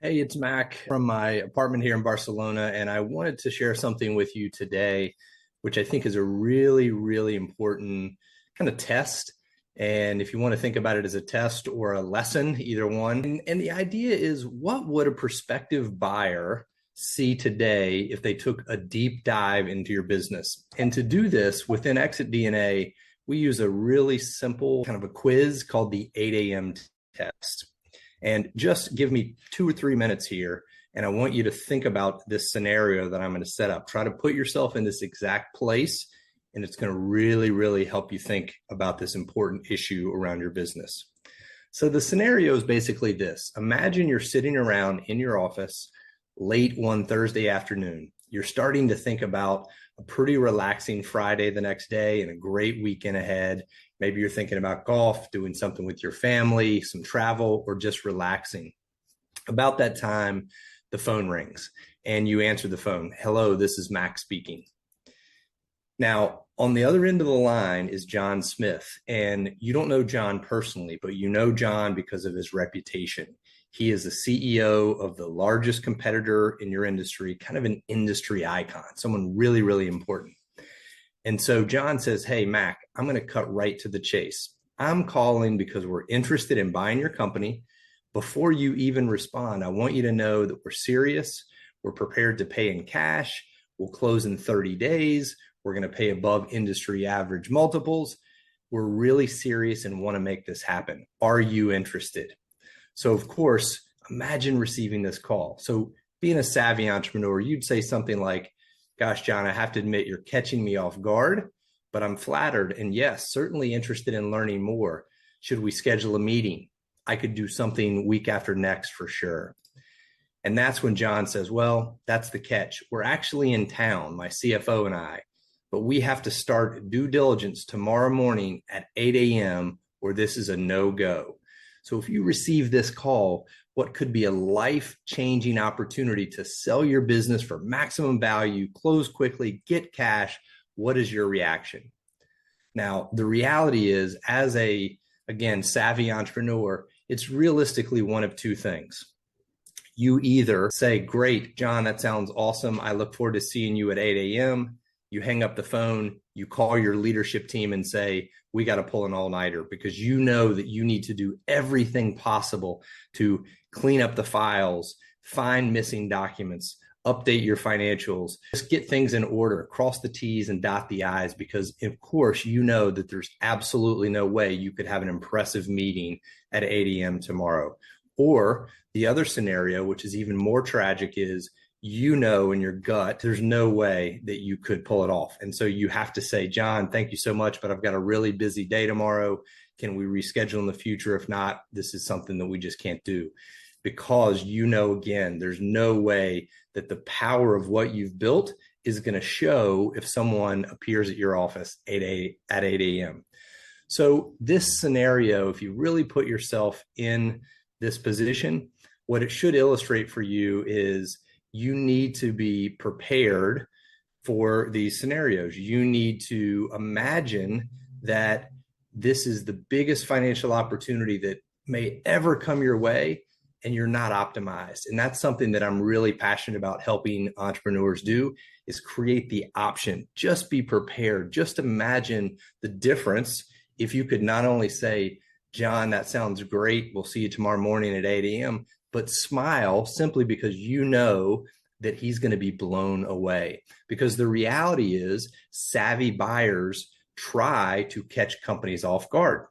Hey, it's Mac from my apartment here in Barcelona, and I wanted to share something with you today, which I think is a really, really important kind of test. And if you want to think about it as a test or a lesson, either one. And the idea is, what would a prospective buyer see today if they took a deep dive into your business? And to do this within Exit DNA, we use a really simple kind of a quiz called the 8 a.m. test. And just give me 2 or 3 minutes here. And I want you to think about this scenario that I'm going to set up. Try to put yourself in this exact place. And it's going to really, really help you think about this important issue around your business. So the scenario is basically this. Imagine you're sitting around in your office late one Thursday afternoon. You're starting to think about a pretty relaxing Friday the next day and a great weekend ahead. Maybe you're thinking about golf, doing something with your family, some travel, or just relaxing. About that time, the phone rings and you answer the phone. Hello, this is Mac speaking. Now, on the other end of the line is John Smith, and you don't know John personally, but you know John because of his reputation. He is the CEO of the largest competitor in your industry, kind of an industry icon, someone really, really important. And so John says, hey, Mac, I'm going to cut right to the chase. I'm calling because we're interested in buying your company. Before you even respond, I want you to know that we're serious. We're prepared to pay in cash. We'll close in 30 days. We're going to pay above industry average multiples. We're really serious and want to make this happen. Are you interested? So, of course, imagine receiving this call. So being a savvy entrepreneur, you'd say something like, gosh, John, I have to admit you're catching me off guard, but I'm flattered. And yes, certainly interested in learning more. Should we schedule a meeting? I could do something week after next for sure. And that's when John says, well, that's the catch. We're actually in town, my CFO and I, but we have to start due diligence tomorrow morning at 8 a.m. or this is a no-go. So if you receive this call, what could be a life-changing opportunity to sell your business for maximum value, close quickly, get cash, what is your reaction? Now, the reality is, as a, again, savvy entrepreneur, it's realistically one of two things. You either say, great, John, that sounds awesome. I look forward to seeing you at 8 a.m. You hang up the phone, you call your leadership team and say, we got to pull an all-nighter because you know that you need to do everything possible to clean up the files, find missing documents, update your financials, just get things in order, cross the T's and dot the I's, because of course, you know that there's absolutely no way you could have an impressive meeting at 8 a.m. tomorrow. Or the other scenario, which is even more tragic, is you know in your gut there's no way that you could pull it off. And so you have to say, John, thank you so much, but I've got a really busy day tomorrow. Can we reschedule in the future? If not, this is something that we just can't do. Because you know, again, there's no way that the power of what you've built is going to show if someone appears at your office at 8 a.m. So this scenario, if you really put yourself in this position, what it should illustrate for you is you need to be prepared for these scenarios. You need to imagine that this is the biggest financial opportunity that may ever come your way, and you're not optimized. And that's something that I'm really passionate about helping entrepreneurs do, is create the option. Just be prepared. Just imagine the difference if you could not only say, John, that sounds great, we'll see you tomorrow morning at 8 a.m., but smile simply because you know that he's going to be blown away. Because the reality is, savvy buyers try to catch companies off guard.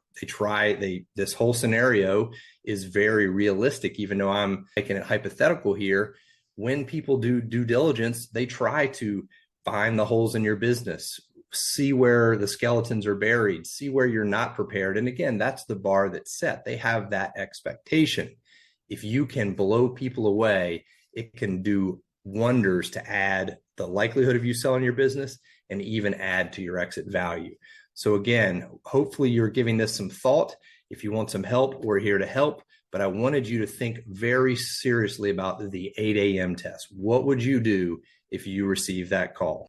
This whole scenario is very realistic, even though I'm making it hypothetical here. When people do due diligence, they try to find the holes in your business, see where the skeletons are buried, see where you're not prepared. And again, that's the bar that's set. They have that expectation. If you can blow people away, it can do wonders to add the likelihood of you selling your business and even add to your exit value. So again, hopefully you're giving this some thought. If you want some help, we're here to help. But I wanted you to think very seriously about the 8 a.m. test. What would you do if you received that call?